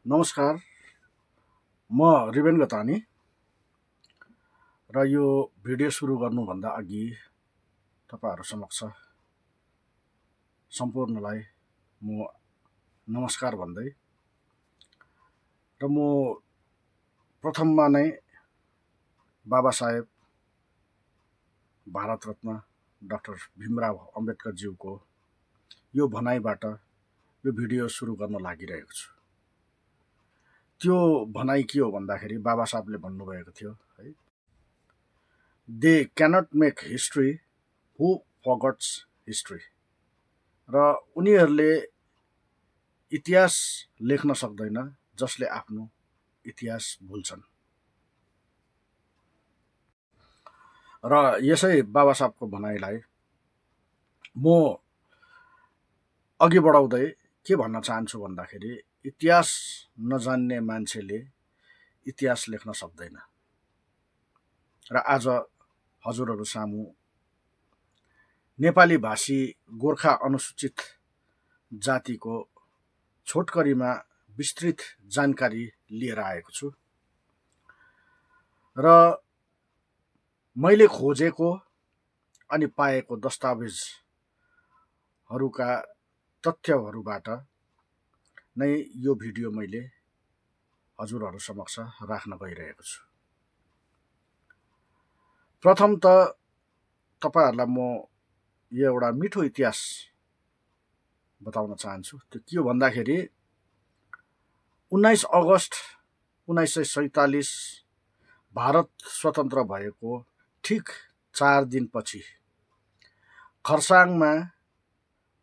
नमस्कार, म रिबेन गतानी र यो भिडियो सुरु गर्नुभन्दा अघि तपाईँहरू समक्ष सम्पूर्णलाई म नमस्कार भन्दै र म प्रथममा नै बाबा साहेब भारत रत्न डाक्टर भीमराव अम्बेडकरज्यूको यो भनाइबाट यो भिडियो सुरु गर्न लागिरहेको छु। त्यो भनाइ के हो भन्दाखेरि बाबा साहेबले भन्नुभएको थियो है, they cannot make history who forgets history, र उनीहरूले इतिहास लेख्न सक्दैन जसले आफ्नो इतिहास भुल्छन्। र यसै बाबा साहबको भनाइलाई म अघि बढाउँदै के भन्न चाहन्छु भन्दाखेरि इतिहास नजान्ने मान्छेले इतिहास लेख्न सक्दैन। र आज हजुरहरू सामु नेपाली भाषी गोर्खा अनुसूचित जातिको छोटकरीमा विस्तृत जानकारी लिएर आएको छु। र मैले खोजेको अनि पाएको दस्तावेजहरूका तथ्यहरूबाट नै यो भिडियो मैले हजुरहरू समक्ष राख्न गइरहेको छु। प्रथम त तपाईँहरूलाई म यो एउटा मिठो इतिहास बताउन चाहन्छु। त्यो के हो भन्दाखेरि 19 अगस्त 1947 भारत स्वतन्त्र भएको ठिक 4 दिनपछि खरसाङमा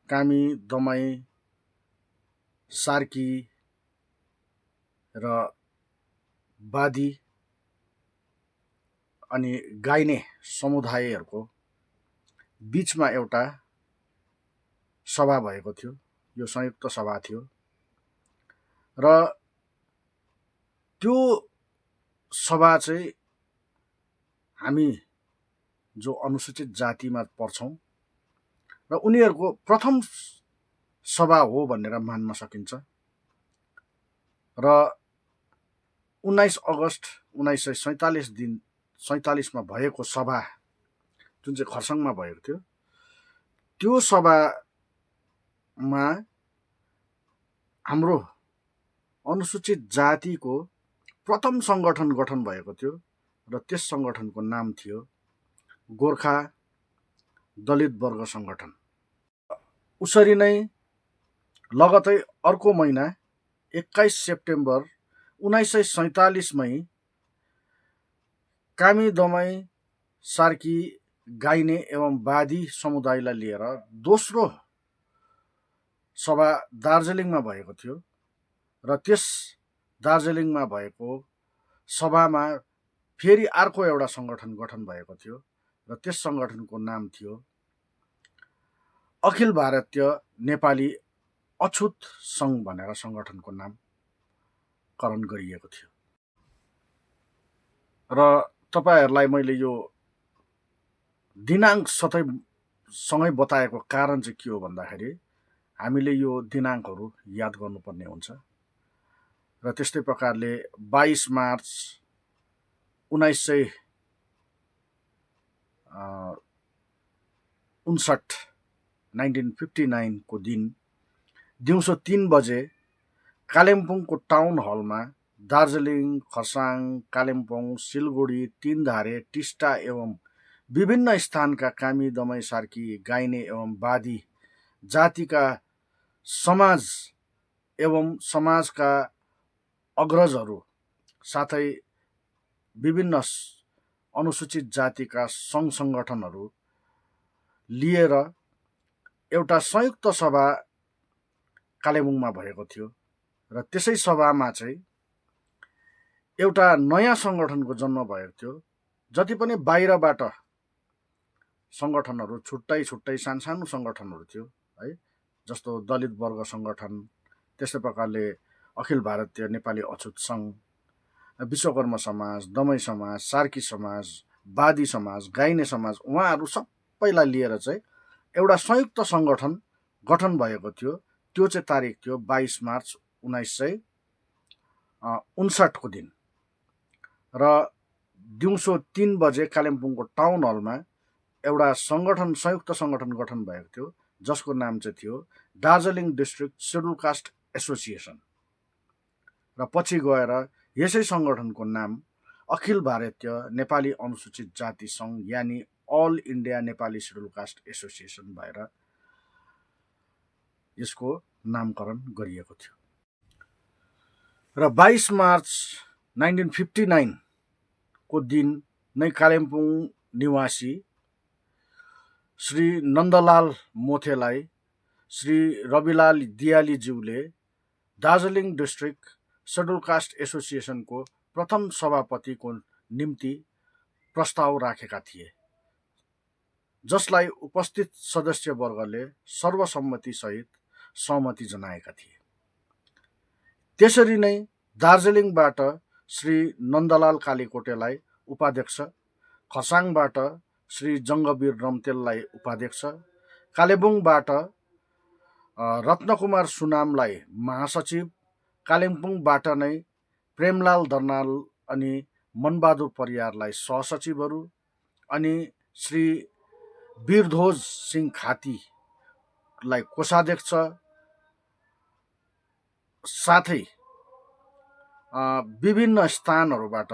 कामी, दमाई, सार्की र बादी अनि गाइने समुदायहरूको बीचमा एउटा सभा भएको थियो। यो संयुक्त सभा थियो र त्यो सभा चाहिँ हामी जो अनुसूचित जातिमा पर्छौं र उनीहरूको प्रथम सभा हो भनेर मान्न सकिन्छ। र 19 अगस्त 1947 मा भएको सभा जुन चाहिँ खरसाङमा भएको थियो, त्यो सभामा हाम्रो अनुसूचित जातिको प्रथम संगठन गठन भएको थियो र त्यस संगठनको नाम थियो गोर्खा दलित वर्ग संगठन। उसरी नै लगतै अर्को महिना 21 सेप्टेम्बर 1947 मै कामी, दमाई, सार्की, गाइने एवं बादी समुदायलाई लिएर दोस्रो सभा दार्जिलिङमा भएको थियो र त्यस दार्जिलिङमा भएको सभामा फेरि अर्को एउटा संगठन गठन भएको थियो र त्यस संगठनको नाम थियो अखिल भारतीय नेपाली अछुत सङ्घ भनेर संगठनको नामकरण गरिएको थियो। र तपाईहरूलाई मैले यो दिनाङ्क सँगै बताएको कारण चाहिँ के हो भन्दाखेरि हामीले यो दिनाङ्कहरू याद गर्नुपर्ने हुन्छ। र त्यस्तै प्रकारले 22 मार्च 1959 को दिन दिउँसो 3 बजे कालिम्पोङको टाउन हलमा दार्जिलिङ, खरसाङ, कालिम्पोङ, सिलगढी, तीनधारे, टिस्टा एवं विभिन्न स्थानका कामी, दमाई, सार्की, गाइने एवं बादी जातिका समाज एवं समाजका अग्रजहरू साथै विभिन्न अनुसूचित जातिका सङ्घ सङ्गठनहरू लिएर एउटा संयुक्त सभा कालेबुङमा भएको थियो र त्यसै सभामा चाहिँ एउटा नयाँ संगठनको जन्म भएको थियो। जति पनि बाहिरबाट संगठनहरू छुट्टै छुट्टै सानसानो संगठनहरू थियो है, जस्तो दलित वर्ग संगठन, त्यस्तै प्रकारले अखिल भारतीय नेपाली अछुत सङ्घ, विश्वकर्म समाज, दमाई समाज, सार्की समाज, बादी समाज, गाइने समाज, उहाँहरू सबैलाई लिएर चाहिँ एउटा संयुक्त संगठन गठन भएको थियो। त्यो चाहिँ तारिक थियो 22 मार्च 59 को दिन र दिउँसो 3 बजे कालिम्पोङको टाउन हलमा एउटा संयुक्त सङ्गठन गठन भएको थियो, जसको नाम चाहिँ थियो Darjeeling district schedule caste association. र पछि गएर यसै सङ्गठनको नाम अखिल भारतीय नेपाली अनुसूचित जाति सङ्घ यानि all India Nepali schedule caste association भएर यसको नामकरण गरिएको थियो। र 22 मार्च 1959 को दिन नै कालिम्पोङ निवासी श्री नन्दलाल मोथेलाई श्री रविलाल दियालीज्यूले दार्जिलिङ डिस्ट्रिक्ट सेड्युल कास्ट एसोसिएसनको प्रथम सभापतिको निम्ति प्रस्ताव राखेका थिए, जसलाई उपस्थित सदस्यवर्गले सर्वसम्मतिसहित सहमति जनाएका थिए। त्यसरी नै दार्जिलिङबाट श्री नन्दलाल कालीकोटेलाई उपाध्यक्ष, खरसाङबाट श्री जङ्गवीर रम्तेललाई उपाध्यक्ष, कालेबुङबाट रत्नकुमार सुनामलाई महासचिव, कालिम्पोङबाट नै प्रेमलाल दर्नाल अनि मनबहादुर परियारलाई सहसचिवहरू, अनि श्री वीरध्वज सिंह खातीलाई कोषाध्यक्ष, साथै विभिन्न स्थानहरूबाट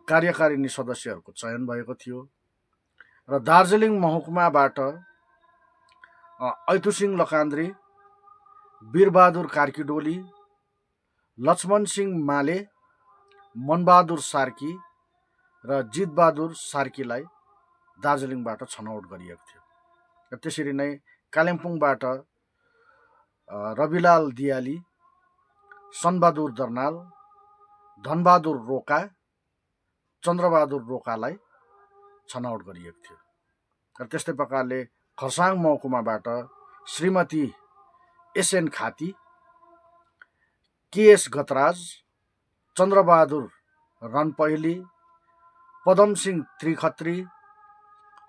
कार्यकारिणी सदस्यहरूको चयन भएको थियो। र दार्जिलिङ महकुमाबाट ऐतुसिंह लकान्द्री, वीरबहादुर कार्कीडोली, लक्ष्मण सिंह माले, मनबहादुर सार्की र जितबहादुर सार्कीलाई दार्जिलिङबाट छनौट गरिएको थियो। र त्यसरी नै कालिम्पोङबाट रविलाल दियाली, सनबहादुर दर्नाल, धनबहादुर रोका, चन्द्रबहादुर रोकालाई छनौट गरिएको थियो। र त्यस्तै प्रकारले खरसाङ महकुमाबाट श्रीमती एसएन खाती, केएस गतराज, चन्द्रबहादुर रनपहेली, पदमसिंह त्रिखत्री,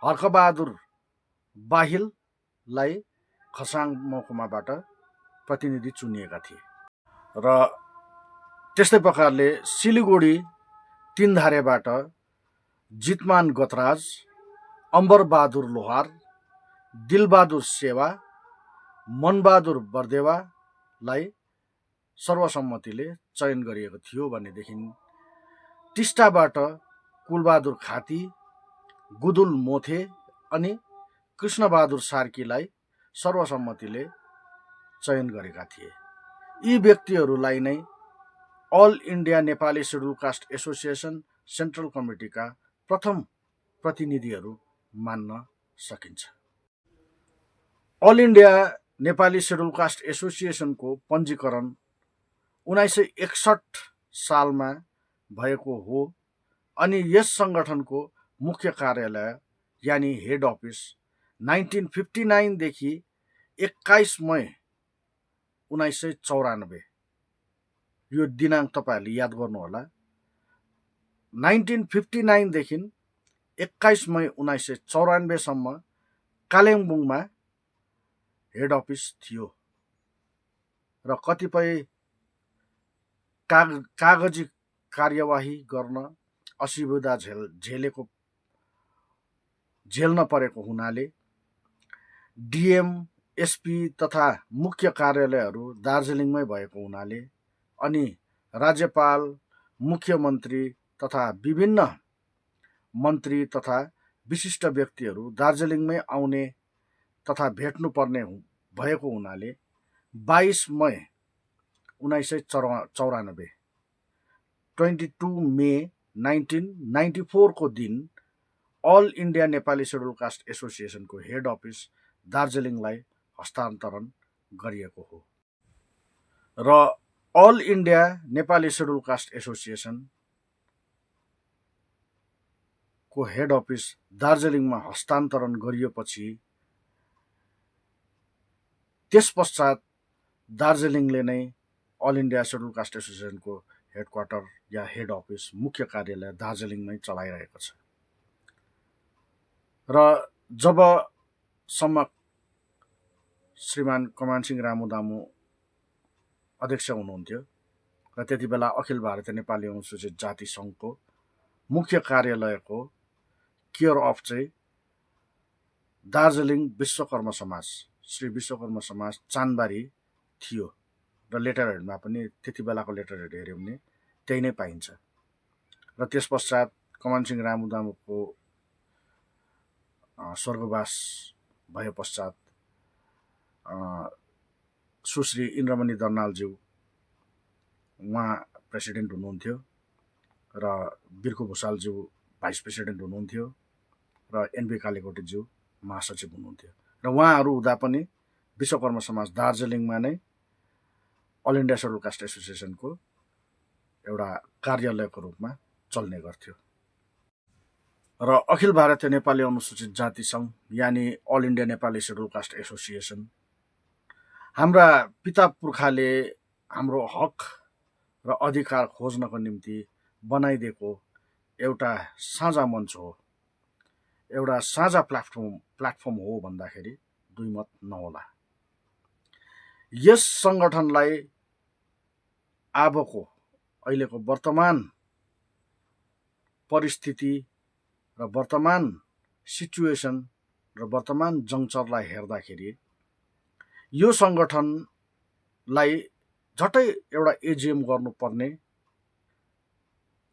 हर्कबहादुर बाहिललाई खरसाङ महकुमाबाट प्रतिनिधि चुनिएका थिए। र त्यस्तै प्रकारले सिलिगुडी तीनधारेबाट जितमान गतराज, अम्बरबहादुर लोहार, दिलबहादुर सेवा, मनबहादुर बरदेवालाई सर्वसम्मतिले चयन गरिएको थियो भनेदेखि टिस्टाबाट कुलबहादुर खाती, गुदुल मोथे अनि कृष्णबहादुर सार्कीलाई सर्वसम्मतिले चयन गरेका थिए। यी व्यक्तिहरूलाई नै all India Nepali schedule caste association central कमिटीका प्रथम प्रतिनिधिहरू मान्न सकिन्छ। All India Nepali schedule caste एसोसिएसनको पञ्जीकरण 1961 सालमा भएको हो अनि यस सङ्गठनको मुख्य कार्यालय यानि हेड अफिस 1959 देखि 21 मई 1994, यो दिनाङ्क तपाईँहरूले याद गर्नुहोला, 1959 देखि 21 मई 1994 सम्म कालिम्पोङमा हेड अफिस थियो। र कतिपय कागजी कार्यवाही गर्न असुविधा झेल्न परेको हुनाले डिएम, एसपी तथा मुख्य कार्यालयहरू दार्जिलिङमै भएको हुनाले अनि राज्यपाल, मुख्यमन्त्री तथा विभिन्न मन्त्री तथा विशिष्ट व्यक्तिहरू दार्जिलिङमै आउने तथा भेट्नुपर्ने भएको हुनाले 22 मई 1994, 22 मे 1994 को दिन all India Nepali schedule caste एसोसिएसनको हेड अफिस दार्जिलिङलाई हस्तान्तरण गरिएको हो। र all India Nepali schedule caste एसोसिएसनको हेड अफिस दार्जिलिङमा हस्तान्तरण गरिएपछि त्यस पश्चात दार्जिलिङले नै अल इन्डिया सेड्युल कास्ट एसोसिएसनको हेडक्वार्टर या हेड अफिस, मुख्य कार्यालय दार्जिलिङमै चलाइरहेको छ। र जबसम्म श्रीमान कमान सिंह रामुदामु अध्यक्ष हुनुहुन्थ्यो र त्यति बेला अखिल भारतीय नेपाली अनुसूचित जाति सङ्घको मुख्य कार्यालयको केयर अफ चाहिँ दार्जिलिङ विश्वकर्म समाज, श्री विश्वकर्म समाज चानबारी थियो र लेटर हेडमा पनि त्यति बेलाको लेटर हेड हेऱ्यो भने त्यही नै पाइन्छ। र त्यस पश्चात कमानसिंह रामुदामुको स्वर्गवास भए पश्चात सुश्री इन्द्रमणि दर्नालज्यू उहाँ प्रेसिडेन्ट हुनुहुन्थ्यो र बिर्खु भुषालज्यू भाइस प्रेसिडेन्ट हुनुहुन्थ्यो र एनबी कालीकोटीज्यू महासचिव हुनुहुन्थ्यो र उहाँहरू हुँदा पनि विश्वकर्म समाज दार्जिलिङमा नै अल इन्डिया सेड्युल कास्ट एसोसिएसनको एउटा कार्यालयको रूपमा चल्ने गर्थ्यो। र अखिल भारतीय नेपाली अनुसूचित जाति सङ्घ यानि all India Nepali schedule caste association हाम्रा पिता पुर्खाले हाम्रो हक र अधिकार खोज्नको निम्ति बनाइदिएको एउटा साझा मञ्च हो, एउटा साझा प्लेटफर्म हो भन्दाखेरि दुई मत नहोला। यस सङ्गठनलाई अबको अहिलेको वर्तमान परिस्थिति र वर्तमान सिचुएसन र वर्तमान जङ्क्चरलाई हेर्दाखेरि यो सङ्गठनलाई झट्टै एउटा एजिएम गर्नुपर्ने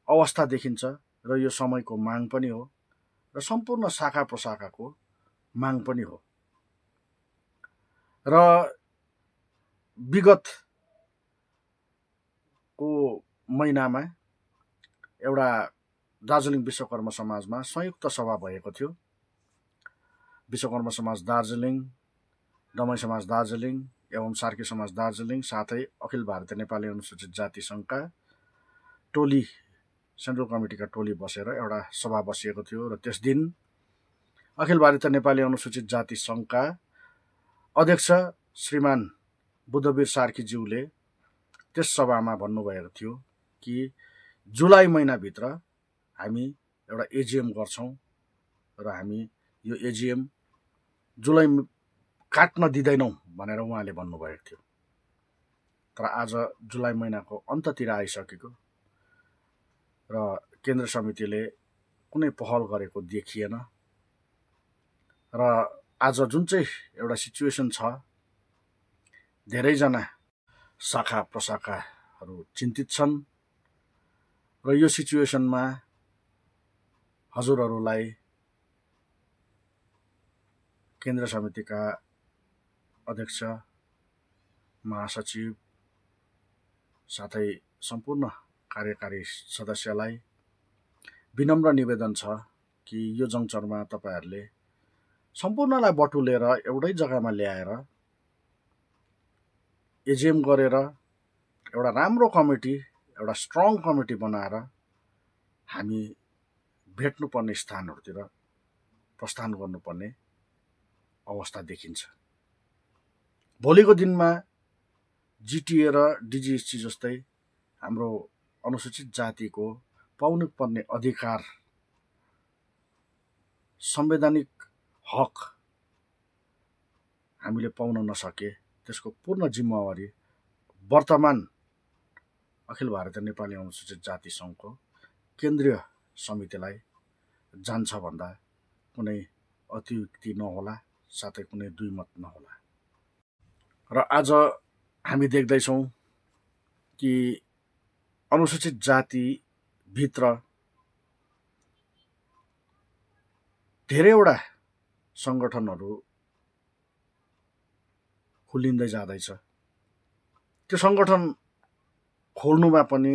अवस्था देखिन्छ र यो समयको माग पनि हो र सम्पूर्ण शाखा प्रशाखाको माग पनि हो। र विगतको महिनामा एउटा दार्जिलिङ विश्वकर्म समाजमा संयुक्त सभा भएको थियो। विश्वकर्म समाज दार्जिलिङ, दमाई समाज दार्जिलिङ एवं सार्की समाज दार्जिलिङ साथै अखिल भारतीय नेपाली अनुसूचित जाति सङ्घका टोली, सेन्ट्रल कमिटीका टोली बसेर एउटा सभा बसिएको थियो र त्यस दिन अखिल भारतीय नेपाली अनुसूचित जाति सङ्घका अध्यक्ष श्रीमान बुद्धवीर सार्कीज्यूले त्यस सभामा भन्नुभएको थियो कि जुलाई महिनाभित्र हामी एउटा एजिएम गर्छौँ र हामी यो एजिएम जुलाई काट्न दिँदैनौँ भनेर उहाँले भन्नुभएको थियो। तर आज जुलाई महिनाको अन्ततिर आइसकेको र केन्द्र समितिले कुनै पहल गरेको देखिएन र आज जुन चाहिँ एउटा सिचुएसन छ, धेरैजना शाखा प्रशाखाहरू चिन्तित छन् र यो सिचुएसनमा हजुरहरूलाई केन्द्र समितिका अध्यक्ष, महासचिव साथै सम्पूर्ण कार्यकारी सदस्यलाई विनम्र निवेदन छ कि यो जङ्क्चरमा तपाईँहरूले सम्पूर्णलाई बटुलेर एउटै जग्गामा ल्याएर एजिएम गरेर एउटा राम्रो कमिटी, एउटा स्ट्रङ कमिटी बनाएर हामी भेट्नुपर्ने स्थानहरूतिर प्रस्थान गर्नुपर्ने अवस्था देखिन्छ। भोलिको दिनमा जिटिए र डिजिएसटी जस्तै हाम्रो अनुसूचित जातिको पाउनुपर्ने अधिकार, संवैधानिक हक हामीले पाउन नसके त्यसको पूर्ण जिम्मेवारी वर्तमान अखिल भारतीय नेपाली अनुसूचित जाति सङ्घको केन्द्रीय समितिलाई जान्छ भन्दा कुनै अतियुक्ति नहोला, साथै कुनै दुई मत नहोला। र आज हामी देख्दैछौँ कि अनुसूचित जातिभित्र धेरैवटा सङ्गठनहरू खुलिँदै जाँदैछ। त्यो सङ्गठन खोल्नुमा पनि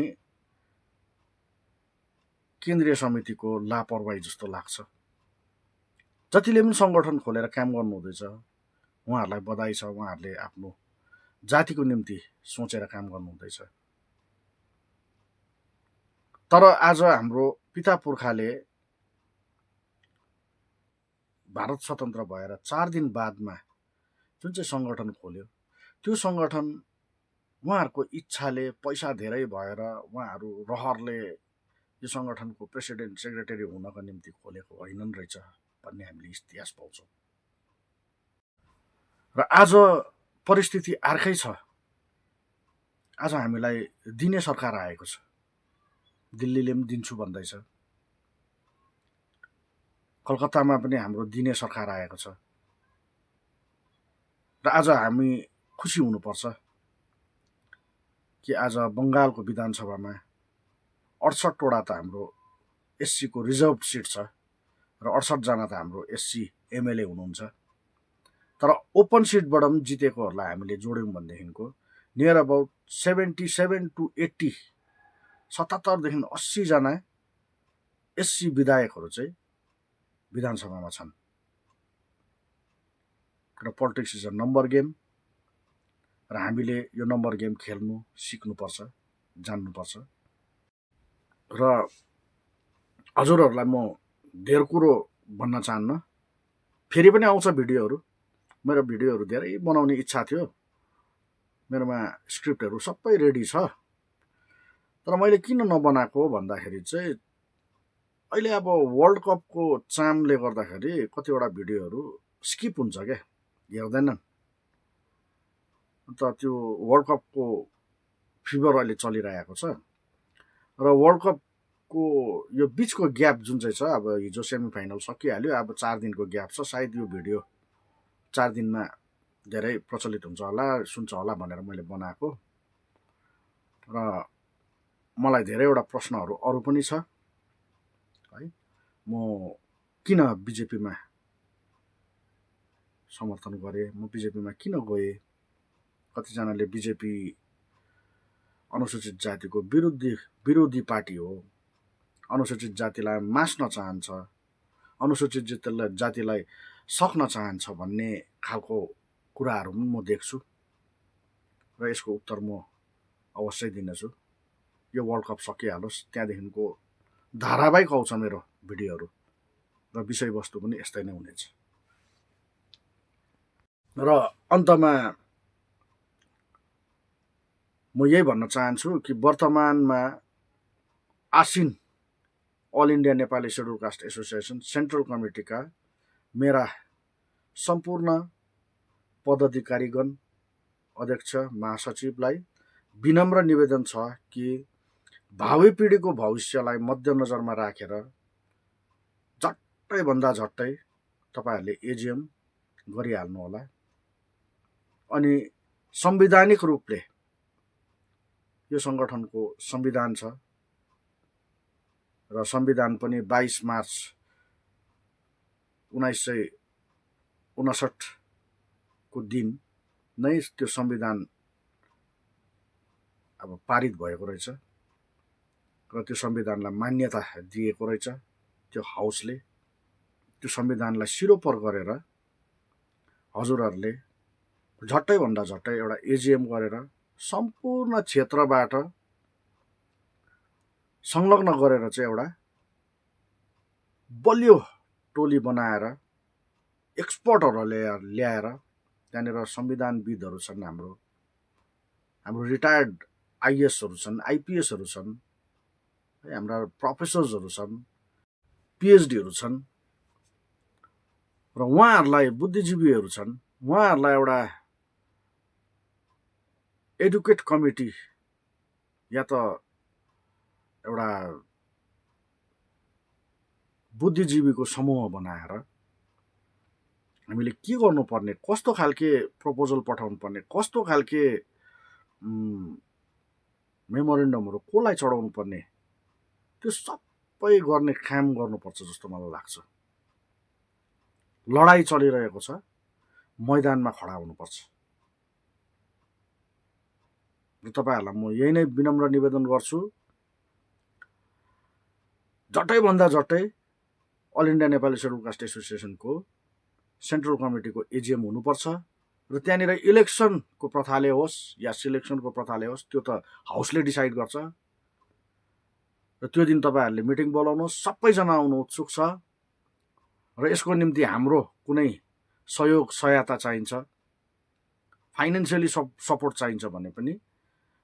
केन्द्रीय समितिको लापरवाही जस्तो लाग्छ। जतिले पनि सङ्गठन खोलेर काम गर्नुहुँदैछ उहाँहरूलाई बधाई छ, उहाँहरूले आफ्नो जातिको निम्ति सोचेर काम गर्नुहुँदैछ। तर आज हाम्रो पिता पुर्खाले भारत स्वतन्त्र भएर 4 दिन बादमा जुन चाहिँ सङ्गठन खोल्यो त्यो सङ्गठन उहाँहरूको इच्छाले, पैसा धेरै भएर उहाँहरू रहरले यो सङ्गठनको प्रेसिडेन्ट सेक्रेटरी हुनको निम्ति खोलेको होइनन् रहेछ भन्ने हामीले इतिहास पाउँछौँ। र आज परिस्थिति अर्कै छ। आज हामीलाई दिने सरकार आएको छ, दिल्लीले पनि दिन्छु भन्दैछ, कलकत्तामा पनि हाम्रो दिने सरकार आएको छ र आज हामी खुसी हुनुपर्छ कि आज बङ्गालको विधानसभामा 68वटा त हाम्रो एससीको रिजर्भ सिट छ र 68 जना त हाम्रो एससी एमएलए हुनुहुन्छ। तर ओपन सिटबाट पनि जितेकोहरूलाई हामीले जोड्यौँ भनेदेखिको नियर अबाउट 77 to 80 77 देखि 80 जना एससी विधायकहरू चाहिँ विधानसभामा छन्। र politics is a number game र हामीले यो नम्बर गेम खेल्नु सिक्नुपर्छ, जान्नुपर्छ। र हजुरहरूलाई म धेर कुरो भन्न चाहन्न, फेरि पनि आउँछ भिडियोहरू, मेरो भिडियोहरू धेरै बनाउने इच्छा थियो, मेरोमा स्क्रिप्टहरू सबै रेडी छ, तर मैले किन नबनाएको भन्दाखेरि चाहिँ अहिले अब वर्ल्ड कपको चामले गर्दाखेरि कतिवटा भिडियोहरू स्किप हुन्छ क्या, हेर्दैनन्। अन्त त्यो वर्ल्ड कपको फिभर अहिले चलिरहेको छ र वर्ल्ड कपको यो बिचको ग्याप जुन चाहिँ छ, अब हिजो सेमी फाइनल सकिहाल्यो, अब 4 दिनको ग्याप छ, सायद यो भिडियो 4 दिनमा धेरै प्रचलित हुन्छ होला, सुन्छ होला भनेर मैले बनाएको। र मलाई धेरैवटा प्रश्नहरू अरू पनि छ है, म किन बिजेपीमा समर्थन गरेँ, म बिजेपीमा किन गएँ, कतिजनाले बिजेपी अनुसूचित जातिको विरोधी पार्टी हो, अनुसूचित जातिलाई मास्न चाहन्छ, अनुसूचित जातिलाई सक्न चाहन्छ भन्ने खालको कुराहरू पनि म देख्छु र यसको उत्तर म अवश्य दिनेछु। यो वर्ल्ड कप सकिहालोस्, त्यहाँदेखिको धारावाहिक आउँछ मेरो भिडियोहरू र विषयवस्तु पनि यस्तै नै हुनेछ। र अन्तमा म यही भन्न चाहन्छु कि वर्तमानमा आसिन all India Nepali schedule caste association central कमिटीका मेरा सम्पूर्ण पदाधिकारीगण, अध्यक्ष, महासचिवलाई विनम्र निवेदन छ कि भावी पिँढीको भविष्यलाई मध्यनजरमा राखेर झट्टैभन्दा झट्टै तपाईँहरूले एजिएम गरिहाल्नु होला। अनि संवैधानिक रूपले यो सङ्गठनको संविधान छ र संविधान पनि 22 मार्च 1959 को दिन नै त्यो संविधान अब पारित भएको रहेछ र त्यो संविधानलाई मान्यता दिएको रहेछ त्यो हाउसले। त्यो संविधानलाई सिरोपर गरेर हजुरहरूले झट्टैभन्दा झट्टै एउटा एजिएम गरेर सम्पूर्ण क्षेत्रबाट संलग्न गरेर चाहिँ एउटा बलियो टोली बनाएर एक्सपर्टहरूलाई ल्याएर त्यहाँनिर संविधानविदहरू छन्, हाम्रो रिटायर्ड आइएसहरू छन्, आइपिएसहरू छन्, हाम्रा प्रोफेसर्सहरू छन्, पिएचडीहरू छन् र उहाँहरूलाई बुद्धिजीवीहरू छन्, उहाँहरूलाई एउटा एडुकेट कमिटी या त एउटा बुद्धिजीवीको समूह बनाएर हामीले के गर्नुपर्ने, कस्तो खालके प्रपोजल पठाउनु पर्ने, कस्तो खालके मेमोरेन्डमहरू कसलाई चढाउनु पर्ने, त्यो सबै गर्ने काम गर्नुपर्छ जस्तो मलाई लाग्छ। लडाइँ चलिरहेको छ, मैदानमा खडा हुनुपर्छ। र तपाईँहरूलाई म यही नै विनम्र निवेदन गर्छु, झट्टैभन्दा झट्टै all India Nepali schedule caste एसोसिएसनको सेन्ट्रल कमिटीको एजिएम हुनुपर्छ र त्यहाँनिर इलेक्सनको प्रथाले होस् या सिलेक्सनको प्रथाले होस्, त्यो त हाउसले डिसाइड गर्छ। र त्यो दिन तपाईँहरूले मिटिङ बोलाउनुहोस्, सबैजना आउनु उत्सुक छ र यसको निम्ति हाम्रो कुनै सहयोग सहायता चाहिन्छ, फाइनेन्सियली सपोर्ट चाहिन्छ भने पनि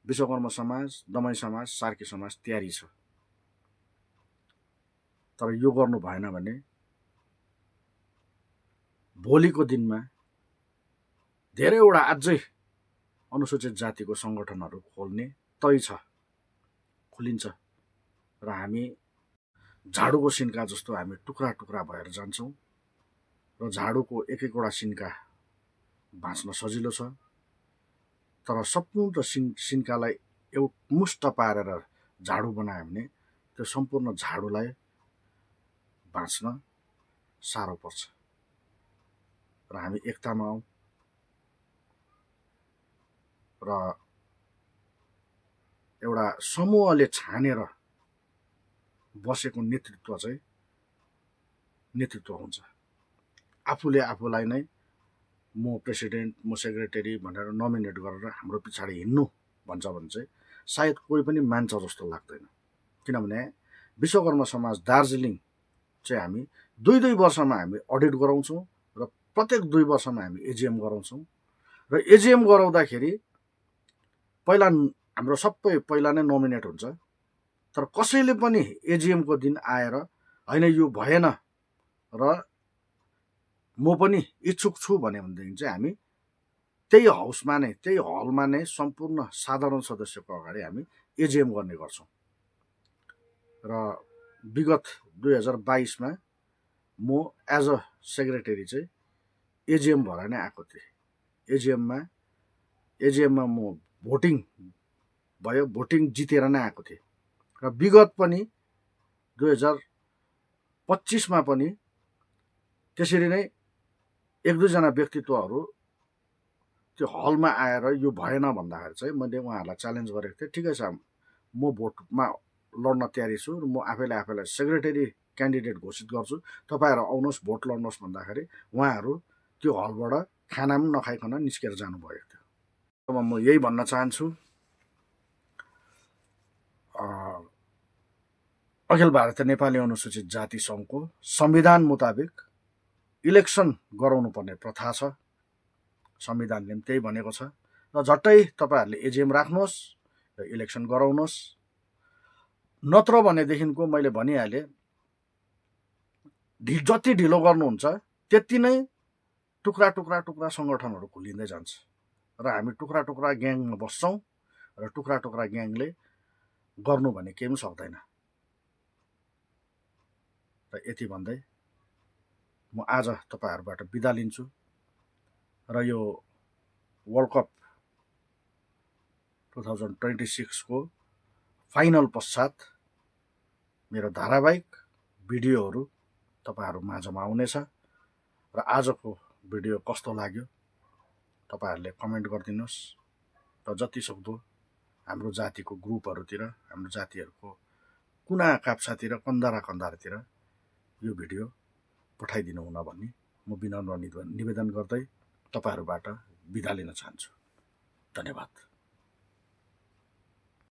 विश्वकर्म समाज, दमाई समाज, सार्की समाज तयारी छ। तर यो गर्नु भएन भने भोलिको दिनमा धेरैवटा अझै अनुसूचित जातिको सङ्गठनहरू खोल्ने तय छ, खोलिन्छ र हामी झाडुको सिन्का जस्तो हामी टुक्रा टुक्रा भएर जान्छौँ र झाडुको एक एकवटा सिन्का भाँच्न सजिलो छ, तर सम्पूर्ण सिन्कालाई मुष्ट पारेर झाडु बनायो भने त्यो सम्पूर्ण झाडुलाई भाँच्न साह्रो पर्छ र हामी एकतामा आउँ र एउटा समूहले छानेर बसेको नेतृत्व चाहिँ नेतृत्व हुन्छ। आफूले आफूलाई नै म प्रेसिडेन्ट, म सेक्रेटरी भनेर नोमिनेट गरेर हाम्रो पछाडि हिँड्नु भन्छ भने चाहिँ सायद कोही पनि मान्छ जस्तो लाग्दैन। किनभने विश्वकर्मा समाज दार्जिलिङ चाहिँ हामी 2-2 वर्षमा हामी अडिट गराउँछौँ र प्रत्येक 2 वर्षमा हामी एजिएम गराउँछौँ र एजिएम गराउँदाखेरि पहिला हाम्रो सबै पहिला नै नोमिनेट हुन्छ, तर कसैले पनि एजिएमको दिन आएर होइन यो भएन र म पनि इच्छुक छु भन्यो भनेदेखि चाहिँ हामी त्यही हाउसमा नै, त्यही हलमा नै सम्पूर्ण साधारण सदस्यको अगाडि हामी एजिएम गर्ने गर्छौँ र विगत 2022मा म एज अ सेक्रेटरी चाहिँ एजिएम भएर नै आएको थिएँ। एजिएममा म भोटिङ भयो, भोटिङ जितेर नै आएको थिएँ र विगत पनि 2025मा पनि त्यसरी नै 1-2 जना व्यक्तित्वहरू त्यो हलमा आएर यो भएन भन्दाखेरि चाहिँ मैले उहाँहरूलाई च्यालेन्ज गरेको थिएँ। ठिकै छ, म भोटमा लड्न तयारी छु र म आफैलाई सेक्रेटरी क्यान्डिडेट घोषित गर्छु, तपाईँहरू आउनुहोस् भोट लड्नुहोस् भन्दाखेरि उहाँहरू त्यो हलबाट खाना पनि नखाइकन निस्केर जानुभएको थियो। अब म यही भन्न चाहन्छु, अखिल भारतीय नेपाली अनुसूचित जाति सङ्घको संविधान मुताबिक इलेक्सन गराउनु पर्ने प्रथा छ, संविधानले पनि त्यही भनेको छ र झट्टै तपाईँहरूले एजिएम राख्नुहोस् र इलेक्सन गराउनुहोस्। नत्र भनेदेखिको मैले भनिहालेँ, जति ढिलो गर्नुहुन्छ त्यति नै टुक्रा टुक्रा टुक्रा सङ्गठनहरू खोलिँदै जान्छ र हामी टुक्रा टुक्रा ग्याङमा बस्छौँ र टुक्रा टुक्रा ग्याङले गर्नु भने केही पनि सक्दैन। र यति भन्दै म आज तपाईँहरूबाट बिदा लिन्छु र यो वर्ल्ड कप 2026 को फाइनल पश्चात मेरो धारावाहिक भिडियोहरू तपाईँहरू माझमा आउनेछ र आजको भिडियो कस्तो लाग्यो तपाईँहरूले कमेन्ट गरिदिनुहोस् र जति सक्दो हाम्रो जातिको ग्रुपहरूतिर, हाम्रो जातिहरूको कुना काप्चातिर, कन्दारतिर यो भिडियो पठाइदिनु हुन भन्ने म विनम्र निवेदन गर्दै तपाईँहरूबाट बिदा लिन चाहन्छु। धन्यवाद।